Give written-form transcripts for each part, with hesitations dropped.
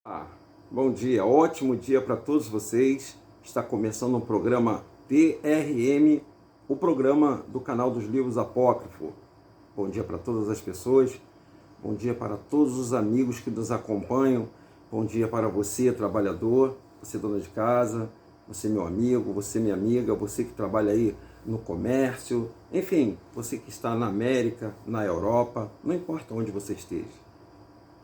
Ah, bom dia, ótimo dia para todos vocês. Está começando o programa TRM, o programa do canal dos livros Apócrifo. Bom dia para todas as pessoas, bom dia para todos os amigos que nos acompanham, bom dia para você, trabalhador, você dona de casa, você meu amigo, você minha amiga, você que trabalha aí no comércio, enfim, você que está na América, na Europa, não importa onde você esteja.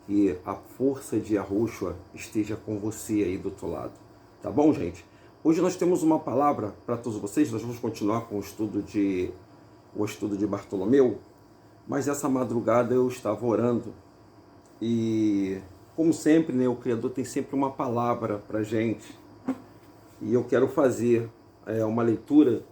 Que a força de Yahushua esteja com você aí do outro lado. Tá bom, gente? Hoje nós temos uma palavra para todos vocês. Nós vamos continuar com o estudo de Bartolomeu, mas essa madrugada eu estava orando e, como sempre, né, o Criador tem sempre uma palavra para gente e eu quero fazer uma leitura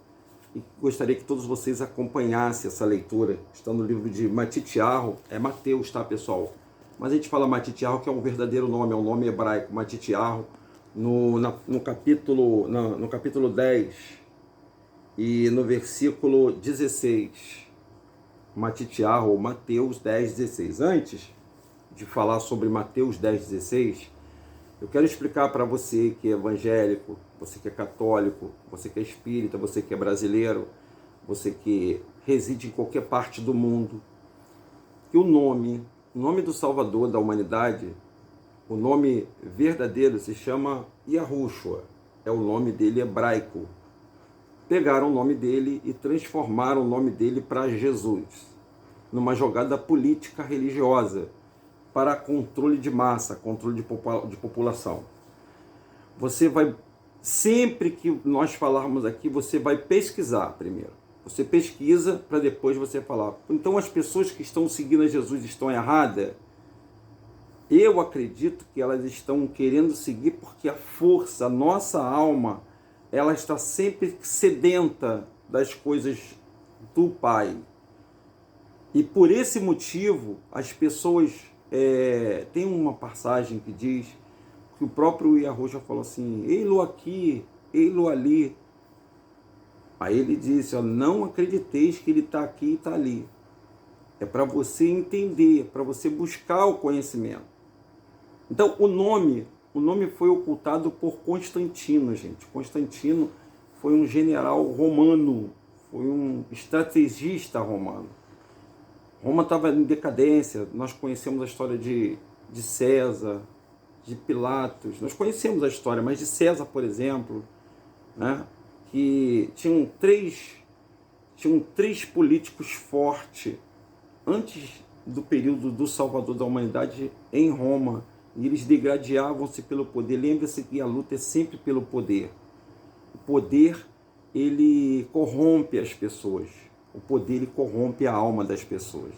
e gostaria que todos vocês acompanhassem essa leitura. Está no livro de Matitiarro, é Mateus, tá, pessoal? Mas a gente fala Matitiarro, que é um verdadeiro nome, é um nome hebraico, Matitiarro, no capítulo 10 e no versículo 16. Matitiarro, ou Mateus 10, 16. Antes de falar sobre Mateus 10, 16, eu quero explicar para você que é evangélico, você que é católico, você que é espírita, você que é brasileiro, você que reside em qualquer parte do mundo, que o nome do Salvador da humanidade, o nome verdadeiro se chama Yahushua, é o nome dele hebraico. Pegaram o nome dele e transformaram o nome dele para Jesus, numa jogada política religiosa, para controle de massa, controle de população. Você vai, sempre que nós falarmos aqui, você vai pesquisar primeiro. Você pesquisa para depois você falar. Então as pessoas que estão seguindo a Jesus estão erradas? Eu acredito que elas estão querendo seguir porque a força, a nossa alma, ela está sempre sedenta das coisas do Pai. E por esse motivo, as pessoas... tem uma passagem que diz que o próprio Yahushua falou assim, ei-lo aqui, ei-lo ali. Aí ele disse, ó, não acrediteis que ele está aqui e está ali. É para você entender, para você buscar o conhecimento. Então, o nome foi ocultado por Constantino, gente. Constantino foi um general romano, foi um estrategista romano. Roma estava em decadência, nós conhecemos a história de César, de Pilatos, nós conhecemos a história, mas de César, por exemplo, né, que tinham três políticos fortes antes do período do Salvador da humanidade em Roma, e eles degradavam-se pelo poder. Lembre-se que a luta é sempre pelo poder. O poder, ele corrompe as pessoas. O poder, ele corrompe a alma das pessoas.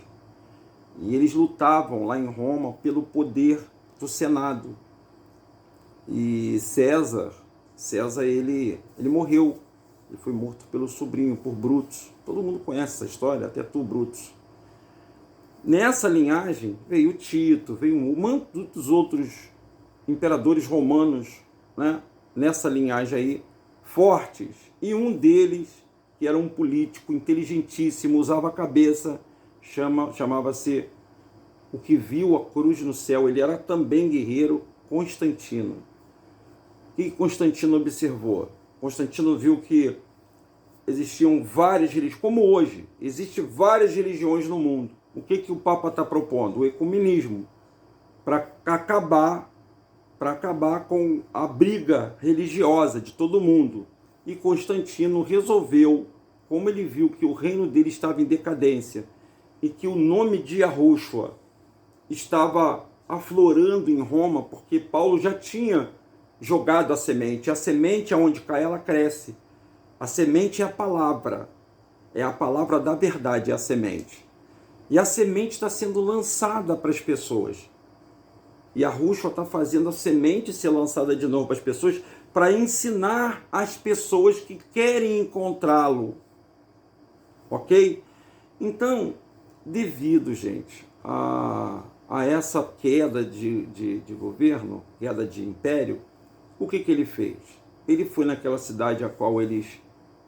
E eles lutavam lá em Roma pelo poder do Senado. E César ele morreu. Ele foi morto pelo sobrinho, por Brutus. Todo mundo conhece essa história, até tu, Brutus. Nessa linhagem veio Tito, veio muitos outros imperadores romanos, né? Nessa linhagem aí, fortes. E um deles, que era um político inteligentíssimo, usava a cabeça, chamava-se o que viu a cruz no céu. Ele era também guerreiro, Constantino. O que Constantino observou? Constantino viu que existiam várias religiões, como hoje, existem várias religiões no mundo. O que o Papa está propondo? O ecumenismo, para acabar com a briga religiosa de todo mundo. E Constantino resolveu, como ele viu que o reino dele estava em decadência e que o nome de Yahushua estava aflorando em Roma, porque Paulo já tinha jogado a semente aonde cai ela cresce. A semente é a palavra da verdade, é a semente. E a semente está sendo lançada para as pessoas. E a Yahushua está fazendo a semente ser lançada de novo para as pessoas, para ensinar as pessoas que querem encontrá-lo. Ok? Então, devido, gente, a essa queda de governo, queda de império, o que ele fez? Ele foi naquela cidade a qual eles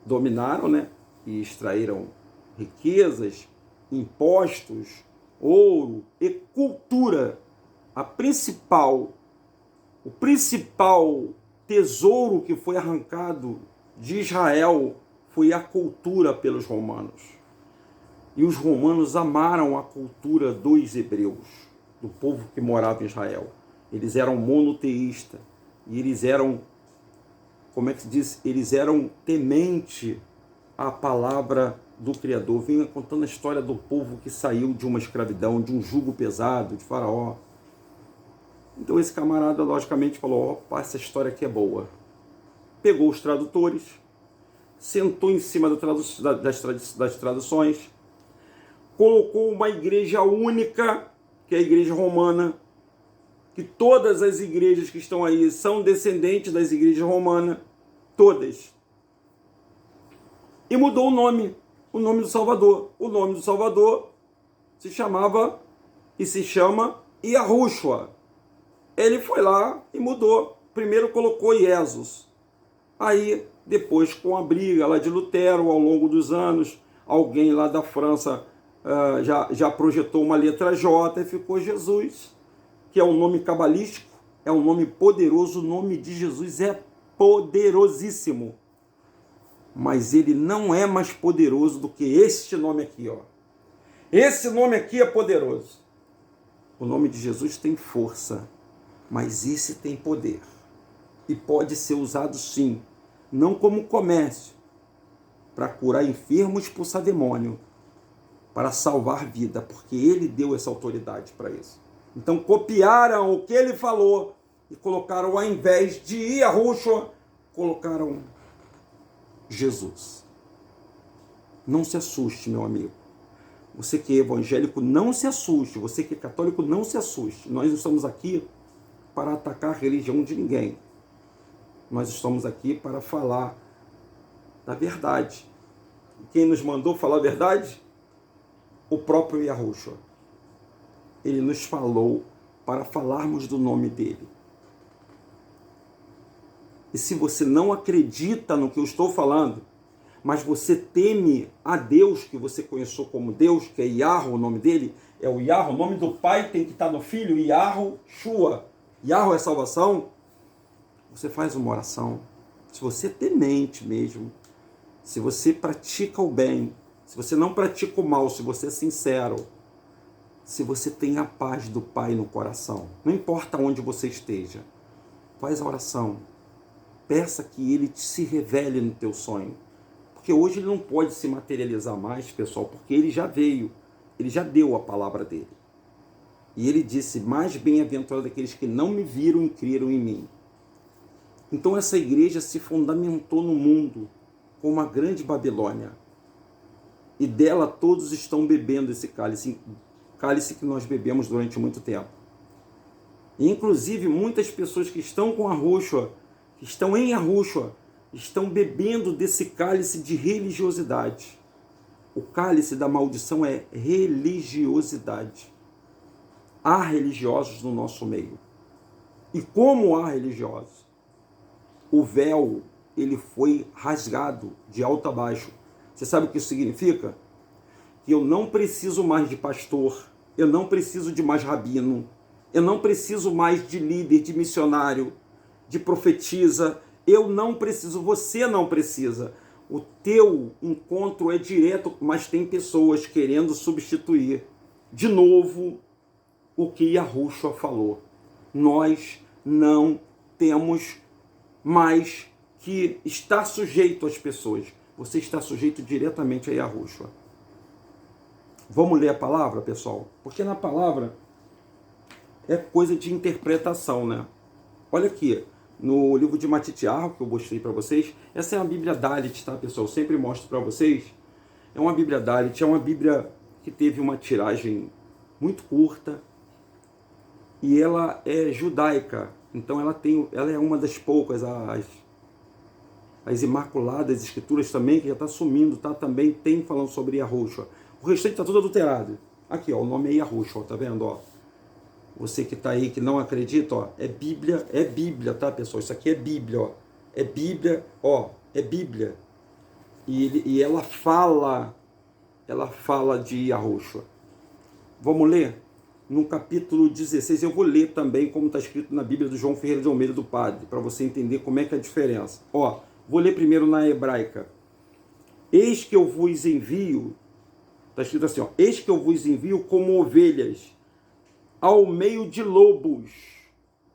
dominaram, né? E extraíram riquezas, impostos, ouro e cultura. A principal O principal tesouro que foi arrancado de Israel foi a cultura pelos romanos. E os romanos amaram a cultura dos hebreus, do povo que morava em Israel. Eles eram monoteístas e eles eram, como é que se diz? Eles eram temente à palavra do Criador. Vinha contando a história do povo que saiu de uma escravidão, de um jugo pesado, de Faraó. Então esse camarada, logicamente, falou, opa, essa história aqui é boa. Pegou os tradutores, sentou em cima das traduções, colocou uma igreja única, que é a igreja romana, que todas as igrejas que estão aí são descendentes das igrejas romanas, todas. E mudou o nome do Salvador. O nome do Salvador se chamava e se chama Yahushua. Ele foi lá e mudou. Primeiro colocou Jesus. Aí, depois, com a briga lá de Lutero, ao longo dos anos, alguém lá da França já projetou uma letra J e ficou Jesus, que é um nome cabalístico, é um nome poderoso. O nome de Jesus é poderosíssimo. Mas ele não é mais poderoso do que este nome aqui, ó. Esse nome aqui é poderoso. O nome de Jesus tem força, mas esse tem poder. E pode ser usado sim, não como comércio, para curar enfermos, expulsar demônio, para salvar vida, porque ele deu essa autoridade para isso. Então copiaram o que ele falou e colocaram, ao invés de Yahushua, colocaram Jesus. Não se assuste, meu amigo. Você que é evangélico, não se assuste. Você que é católico, não se assuste. Nós não estamos aqui para atacar a religião de ninguém. Nós estamos aqui para falar da verdade. Quem nos mandou falar a verdade? O próprio Yahushua. Ele nos falou para falarmos do nome dele. E se você não acredita no que eu estou falando, mas você teme a Deus, que você conheceu como Deus, que é Yahu, o nome dele, é o Yahu, o nome do pai tem que estar no filho, Yahushua. Yahu é salvação. Você faz uma oração. Se você é temente mesmo, se você pratica o bem, se você não pratica o mal, se você é sincero, se você tem a paz do Pai no coração, não importa onde você esteja, faz a oração. Peça que ele se revele no teu sonho. Porque hoje ele não pode se materializar mais, pessoal, porque ele já veio, ele já deu a palavra dele. E ele disse, mais bem-aventurado aqueles que não me viram e creram em mim. Então essa igreja se fundamentou no mundo como uma grande Babilônia. E dela todos estão bebendo esse cálice que nós bebemos durante muito tempo. E, inclusive, muitas pessoas que estão com Yahushua, que estão em Yahushua, estão bebendo desse cálice de religiosidade. O cálice da maldição é religiosidade. Há religiosos no nosso meio. E como há religiosos? O véu, ele foi rasgado de alto a baixo. Você sabe o que isso significa? Que eu não preciso mais de pastor, eu não preciso de mais rabino, eu não preciso mais de líder, de missionário, de profetisa, eu não preciso, você não precisa. O teu encontro é direto, mas tem pessoas querendo substituir de novo o que Yahushua falou. Nós não temos mais que estar sujeito às pessoas. Você está sujeito diretamente a Yahushua. Vamos ler a palavra, pessoal? Porque na palavra é coisa de interpretação, né? Olha aqui, no livro de Matitiarro, que eu mostrei para vocês, essa é uma Bíblia Dalit, tá, pessoal? Eu sempre mostro para vocês. É uma Bíblia Dalit, é uma Bíblia que teve uma tiragem muito curta e ela é judaica. Então ela é uma das poucas, as Imaculadas Escrituras também, que já está sumindo, tá? Também tem falando sobre Yahushua. O restante está tudo adulterado. Aqui, ó, o nome é Yahushua, tá vendo? Ó? Você que está aí, que não acredita, ó, é Bíblia, tá, pessoal? Isso aqui é Bíblia, ó. É Bíblia, ó, é Bíblia. E ela fala de Yahushua. Vamos ler? no capítulo 16, eu vou ler também como está escrito na Bíblia do João Ferreira de Almeida do Padre, para você entender como é que é a diferença. Ó, vou ler primeiro na hebraica. Eis que eu vos envio, está escrito assim, ó, eis que eu vos envio como ovelhas ao meio de lobos.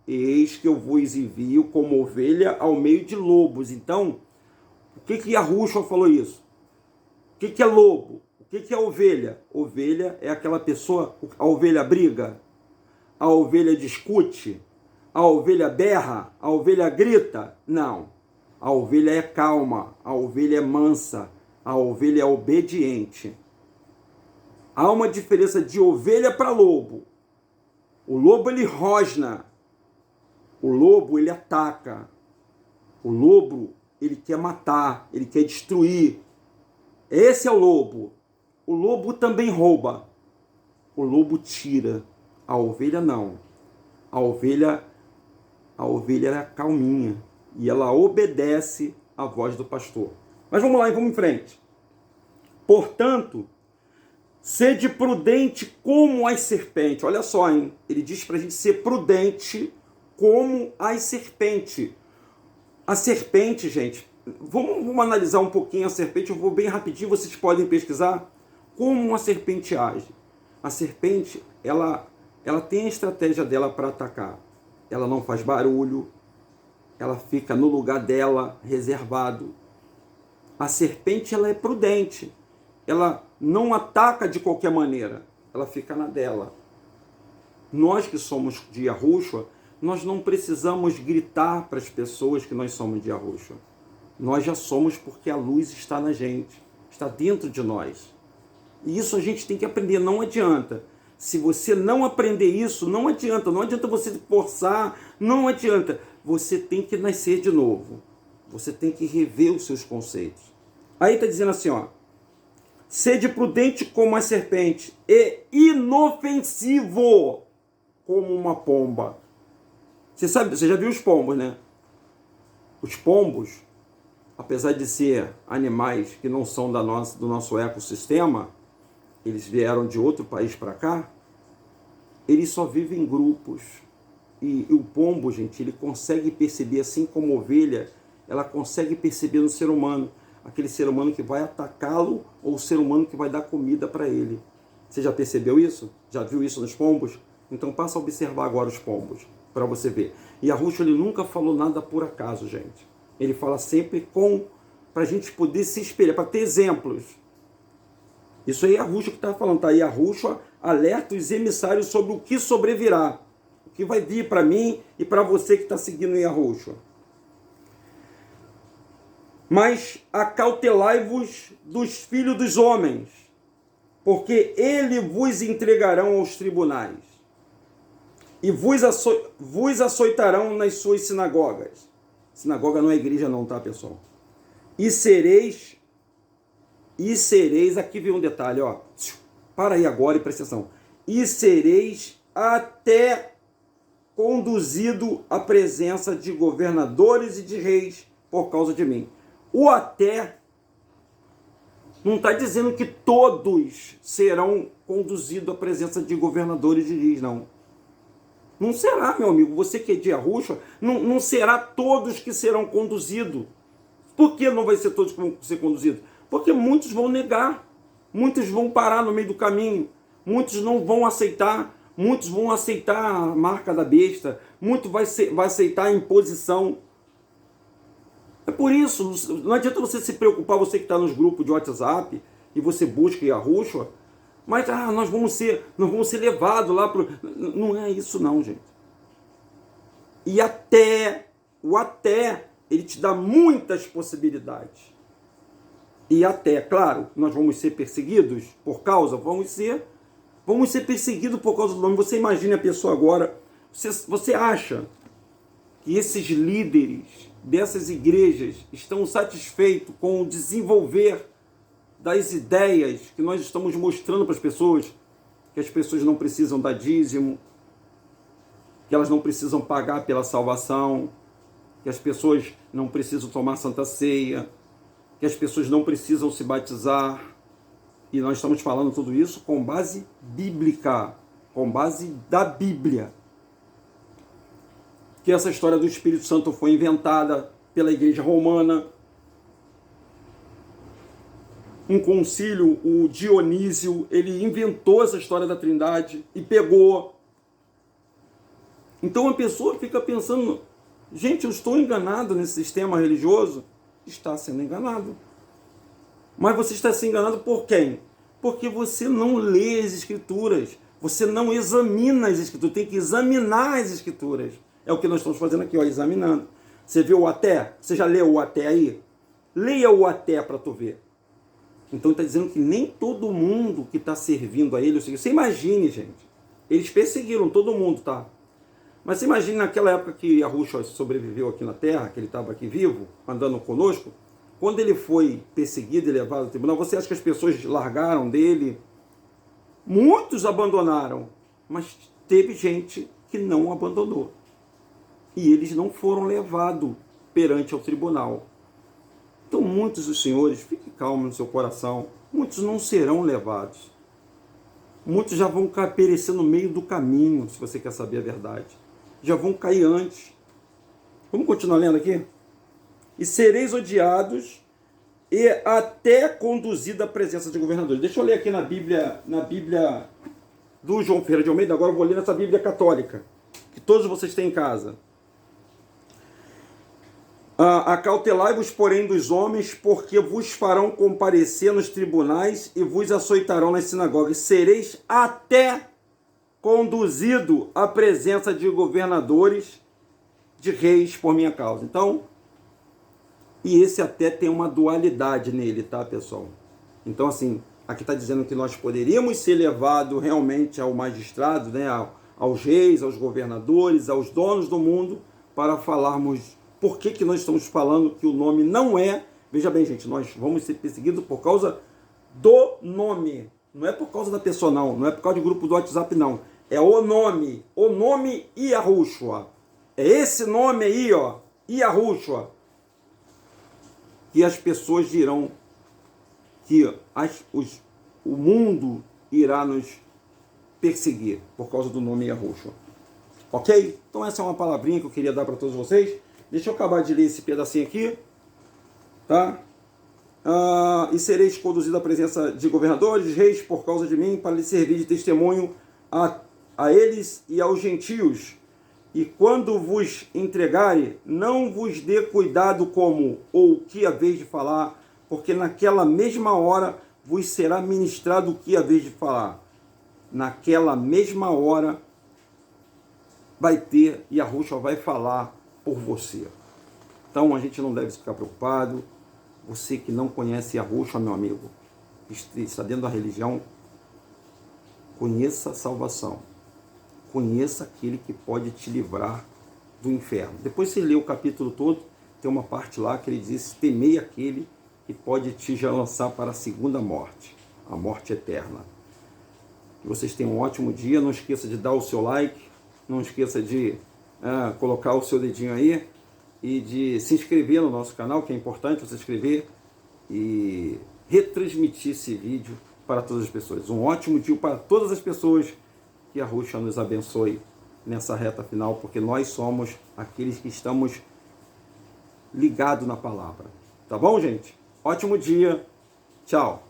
Eis que eu vos envio como ovelha ao meio de lobos. Então, o que Yahushua falou isso? O que é lobo? O que é ovelha? Ovelha é aquela pessoa, a ovelha briga, a ovelha discute, a ovelha berra, a ovelha grita. Não. A ovelha é calma, a ovelha é mansa, a ovelha é obediente. Há uma diferença de ovelha para lobo. O lobo, ele rosna. O lobo, ele ataca. O lobo, ele quer matar, ele quer destruir. Esse é o lobo. O lobo também rouba. O lobo tira. A ovelha não. A ovelha é calminha. E ela obedece à voz do pastor. Mas vamos lá e vamos em frente. Portanto, sede prudente como as serpentes. Olha só, hein? Ele diz para a gente ser prudente como as serpentes. A serpente, gente, vamos analisar um pouquinho a serpente. Eu vou bem rapidinho, vocês podem pesquisar como uma serpente age. A serpente, ela tem a estratégia dela para atacar. Ela não faz barulho, ela fica no lugar dela, reservado. A serpente, ela é prudente. Ela não ataca de qualquer maneira, ela fica na dela. Nós que somos de Yahushua, nós não precisamos gritar para as pessoas que nós somos de Yahushua. Nós já somos porque a luz está na gente, está dentro de nós. E isso a gente tem que aprender, não adianta. Se você não aprender isso, não adianta você forçar, não adianta. Você tem que nascer de novo. Você tem que rever os seus conceitos. Aí está dizendo assim, ó. Sede prudente como a serpente e inofensivo como uma pomba. Você já viu os pombos, né? Os pombos, apesar de ser animais que não são do nosso ecossistema, eles vieram de outro país para cá, eles só vivem em grupos. E o pombo, gente, ele consegue perceber, assim como a ovelha, ela consegue perceber no ser humano, aquele ser humano que vai atacá-lo ou o ser humano que vai dar comida para ele. Você já percebeu isso? Já viu isso nos pombos? Então passa a observar agora os pombos, para você ver. E Yahushua, ele nunca falou nada por acaso, gente. Ele fala sempre para a gente poder se espelhar, para ter exemplos. Isso aí é Yahushua que está falando, tá? Yahushua alerta os emissários sobre o que sobrevirá, o que vai vir para mim e para você que está seguindo Yahushua. Mas acautelai-vos dos filhos dos homens, porque ele vos entregarão aos tribunais, e vos açoitarão nas suas sinagogas. Sinagoga não é igreja não, tá, pessoal? E sereis, aqui vem um detalhe, ó. Para aí agora e presta atenção. E sereis até conduzido à presença de governadores e de reis por causa de mim. O até não está dizendo que todos serão conduzidos à presença de governadores e de reis, não. Não será, meu amigo. Você que é de Yahushua, não será todos que serão conduzidos. Por que não vai ser todos que vão ser conduzidos? Porque muitos vão negar, muitos vão parar no meio do caminho, muitos não vão aceitar, muitos vão aceitar a marca da besta, muitos vai aceitar a imposição. É por isso, não adianta você se preocupar, você que está nos grupos de WhatsApp e você busca Yahushua, mas nós vamos ser levados lá para... Não é isso não, gente. E o até, ele te dá muitas possibilidades. E até, claro, nós vamos ser perseguidos por causa, vamos ser perseguidos por causa do nome. Você imagina a pessoa agora, você acha que esses líderes dessas igrejas estão satisfeitos com o desenvolver das ideias que nós estamos mostrando para as pessoas, que as pessoas não precisam dar dízimo, que elas não precisam pagar pela salvação, que as pessoas não precisam tomar santa ceia, que as pessoas não precisam se batizar. E nós estamos falando tudo isso com base bíblica. com base da Bíblia, que essa história do Espírito Santo foi inventada pela Igreja Romana. Um concílio, o Dionísio, ele inventou essa história da Trindade e pegou. Então a pessoa fica pensando, gente, eu estou enganado nesse sistema religioso? Está sendo enganado. Mas você está sendo enganado por quem? Porque você não lê as Escrituras, você não examina as Escrituras, tem que examinar as Escrituras. É o que nós estamos fazendo aqui, ó, examinando. Você viu o até? Você já leu o até aí? Leia o até para tu ver. Então ele está dizendo que nem todo mundo que está servindo a ele, você imagine, gente, eles perseguiram todo mundo, tá? Mas você imagine naquela época que Yahushua sobreviveu aqui na Terra, que ele estava aqui vivo, andando conosco, quando ele foi perseguido e levado ao tribunal, você acha que as pessoas largaram dele? Muitos abandonaram, mas teve gente que não abandonou. E eles não foram levados perante ao tribunal. Então muitos dos senhores, fique calmo no seu coração, muitos não serão levados. Muitos já vão perecer no meio do caminho, se você quer saber a verdade. Já vão cair antes. Vamos continuar lendo aqui? E sereis odiados e até conduzido à presença de governadores. Deixa eu ler aqui na Bíblia do João Ferreira de Almeida, agora eu vou ler nessa Bíblia católica, que todos vocês têm em casa. Acautelai-vos, porém, dos homens, porque vos farão comparecer nos tribunais e vos açoitarão nas sinagogas. Sereis até conduzido à presença de governadores, de reis, por minha causa. Então, e esse até tem uma dualidade nele, tá, pessoal? Então, assim, aqui está dizendo que nós poderíamos ser levados realmente ao magistrado, né, aos reis, aos governadores, aos donos do mundo, para falarmos por que nós estamos falando que o nome não é... Veja bem, gente, nós vamos ser perseguidos por causa do nome. Não é por causa da pessoa, não é por causa de grupo do WhatsApp, não. É o nome Yahushua. É esse nome aí, ó, Yahushua, que as pessoas dirão que o mundo irá nos perseguir por causa do nome Yahushua. Ok? Então essa é uma palavrinha que eu queria dar para todos vocês. Deixa eu acabar de ler esse pedacinho aqui. Tá? E sereis conduzidos à presença de governadores, reis, por causa de mim, para lhes servir de testemunho a eles e aos gentios. E quando vos entregarem, não vos dê cuidado como ou o que haveis de falar, porque naquela mesma hora vos será ministrado o que haveis de falar. Naquela mesma hora vai ter, Yahushua vai falar por você. Então a gente não deve ficar preocupado. Você que não conhece Yahushua, meu amigo, está dentro da religião, conheça a salvação. Conheça aquele que pode te livrar do inferno. Depois você lê o capítulo todo, tem uma parte lá que ele diz: temei aquele que pode te já lançar para a segunda morte, a morte eterna. Que vocês tenham um ótimo dia. Não esqueça de dar o seu like, não esqueça de colocar o seu dedinho aí e de se inscrever no nosso canal, que é importante você se inscrever e retransmitir esse vídeo para todas as pessoas. Um ótimo dia para todas as pessoas. Que Yahushua nos abençoe nessa reta final, porque nós somos aqueles que estamos ligados na palavra. Tá bom, gente? Ótimo dia. Tchau.